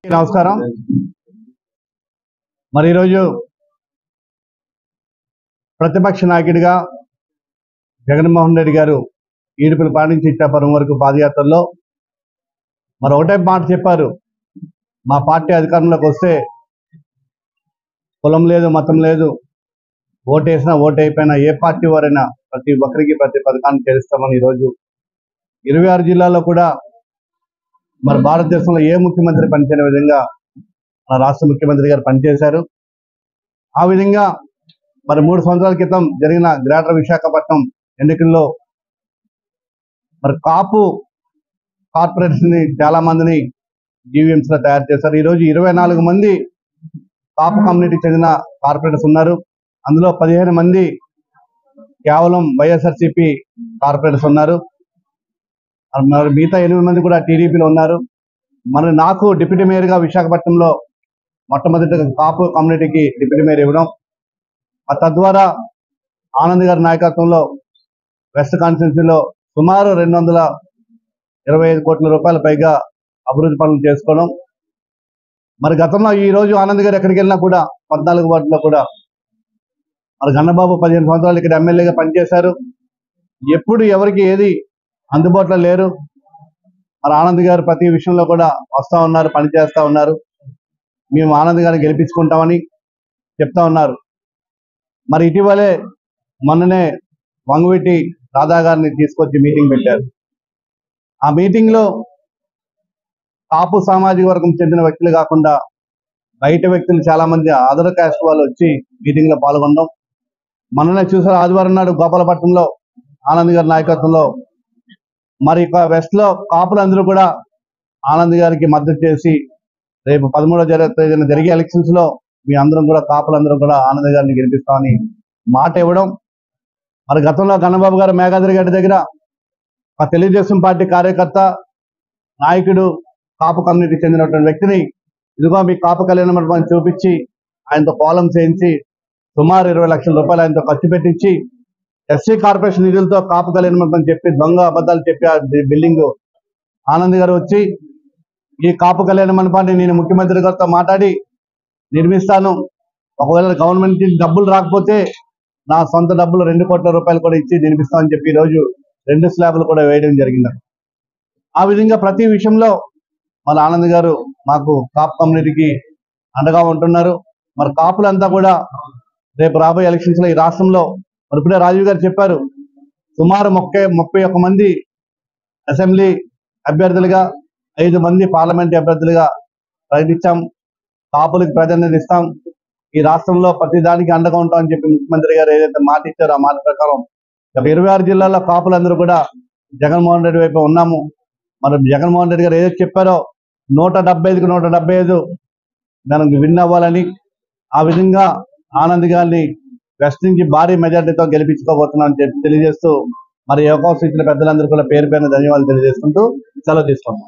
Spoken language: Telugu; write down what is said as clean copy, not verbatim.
నమస్కారం. మరి ఈరోజు ప్రతిపక్ష నాయకుడిగా జగన్మోహన్ రెడ్డి గారు ఈడుపులపాటి నుంచి ఇచ్చాపురం వరకు పాదయాత్రలో మరి ఒకటే మాట చెప్పారు. మా పార్టీ అధికారంలోకి వస్తే కులం లేదు, మతం లేదు, ఓటేసినా ఓటు అయిపోయినా ఏ పార్టీ వారైనా ప్రతి ఒక్కరికి ప్రతి పథకాన్ని చేస్తామని ఈరోజు 26 జిల్లాల్లో కూడా మరి భారతదేశంలో ఏ ముఖ్యమంత్రి పనిచేయని విధంగా మన రాష్ట్ర ముఖ్యమంత్రి గారు పనిచేశారు. ఆ విధంగా మరి 3 సంవత్సరాల క్రితం జరిగిన గ్రేటర్ విశాఖపట్నం ఎన్నికల్లో మరి కాపు కార్పొరేట్స్ ని చాలా మందిని జీవీఎంసీలో తయారు చేశారు. ఈరోజు 24 మంది కాపు కమ్యూనిటీకి చెందిన కార్పొరేటర్స్ ఉన్నారు. అందులో 15 మంది కేవలం వైఎస్ఆర్సీపీ కార్పొరేటర్స్ ఉన్నారు. మరి మిగతా 8 మంది కూడా టీడీపీలో ఉన్నారు. మరి నాకు డిప్యూటీ మేయర్గా విశాఖపట్నంలో మొట్టమొదటి కాపు కమ్యూనిటీకి డిప్యూటీ మేయర్ ఇవ్వడం, తద్వారా ఆనంద్ గారి నాయకత్వంలో వెస్ట్ కాన్స్టిట్యున్సీలో సుమారు 225 కోట్ల రూపాయల పైగా అభివృద్ధి పనులు చేసుకోవడం. మరి గతంలో ఈ రోజు ఆనంద్ గారు ఎక్కడికి వెళ్ళినా కూడా 14 వార్డులో కూడా మరి గన్నబాబు 15 సంవత్సరాలు ఇక్కడ ఎమ్మెల్యేగా పనిచేశారు. ఎప్పుడు ఎవరికి ఏది అందుబాటులో లేరు. మరి ఆనంద్ గారు ప్రతి విషయంలో కూడా వస్తూ ఉన్నారు, పనిచేస్తూ ఉన్నారు. మేము ఆనంద్ గారిని గెలిపించుకుంటామని చెప్తా ఉన్నారు. మరి ఇటీవలే మొన్ననే వంగవీటి రాధా గారిని తీసుకొచ్చి మీటింగ్ పెట్టారు. ఆ మీటింగ్లో కాపు సామాజిక వర్గం చెందిన వ్యక్తులు కాకుండా బయట వ్యక్తులు చాలా మంది అదర్ కాస్ట్ వాళ్ళు వచ్చి మీటింగ్లో పాల్గొనడం. మొన్ననే చూసారు, ఆదివారం నాడు గోపాలపట్నంలో ఆనంద్ గారి నాయకత్వంలో మరి వెస్ట్ లో కాపులందరూ కూడా ఆనంద్ గారికి మద్దతు చేసి రేపు 13వ తేదీన జరిగే ఎలక్షన్స్ లో మీ అందరం కూడా కాపులందరూ కూడా ఆనంద్ గారిని గెలిపిస్తామని మాట ఇవ్వడం. మరి గతంలో గన్నబాబు గారు మేఘాద్రి గడ్డ దగ్గర ఆ తెలుగుదేశం పార్టీ కార్యకర్త నాయకుడు కాపు కమ్యూనిటీకి చెందినటువంటి వ్యక్తిని ఇదిగో మీ కాపు కళ్యాణ మండపాన్ని చూపించి ఆయనతో కోలం చేయించి సుమారు 20 లక్షల రూపాయలు ఆయనతో ఖర్చు పెట్టించి ఎస్సీ కార్పొరేషన్ నిధులతో కాపు కళ్యాణ మండపం చెప్పి దొంగ అబద్ధాలు చెప్పి ఆ బిల్డింగ్ ఆనంద్ గారు వచ్చి ఈ కాపు కళ్యాణ మండపాన్ని నేను ముఖ్యమంత్రి గారితో మాట్లాడి నిర్మిస్తాను, ఒకవేళ గవర్నమెంట్ డబ్బులు రాకపోతే నా సొంత డబ్బులు 2 కోట్ల రూపాయలు కూడా ఇచ్చి నిర్మిస్తామని చెప్పి ఈరోజు 2 స్లాబ్లు కూడా వేయడం జరిగింది. ఆ విధంగా ప్రతి విషయంలో మన ఆనంద్ గారు మాకు కాపు కమ్యూనిటీకి అండగా ఉంటున్నారు. మరి కాపులంతా కూడా రేపు రాబోయే ఎలక్షన్స్ లో ఈ రాష్ట్రంలో మరి ఇప్పుడే రాజీవ్ గారు చెప్పారు, సుమారు 31 మంది అసెంబ్లీ అభ్యర్థులుగా 5 మంది పార్లమెంట్ అభ్యర్థులుగా ప్రకటించాం. కాపులకు ప్రాధాన్యత ఇస్తాం, ఈ రాష్ట్రంలో ప్రతి దానికి అండగా ఉంటామని చెప్పి ముఖ్యమంత్రి గారు ఏదైతే మాట ఇచ్చారో ఆ మాట ప్రకారం 26 జిల్లాల్లో కాపులందరూ కూడా జగన్మోహన్ రెడ్డి వైపు ఉన్నాము. మరి జగన్మోహన్ రెడ్డి గారు ఏదైతే చెప్పారో 175కి 175 మనం విన్ అవ్వాలని, ఆ విధంగా ఆనంద్ గారిని వెస్ట్ నుంచి భారీ మెజార్టీతో గెలిపించుకోబోతున్నామని చెప్పి తెలియజేస్తూ మరి అవకాశం ఇచ్చిన పెద్దలందరూ కూడా పేరు పేరున ధన్యవాదాలు తెలియజేసుకుంటూ సెలవు తీసుకుంటాం.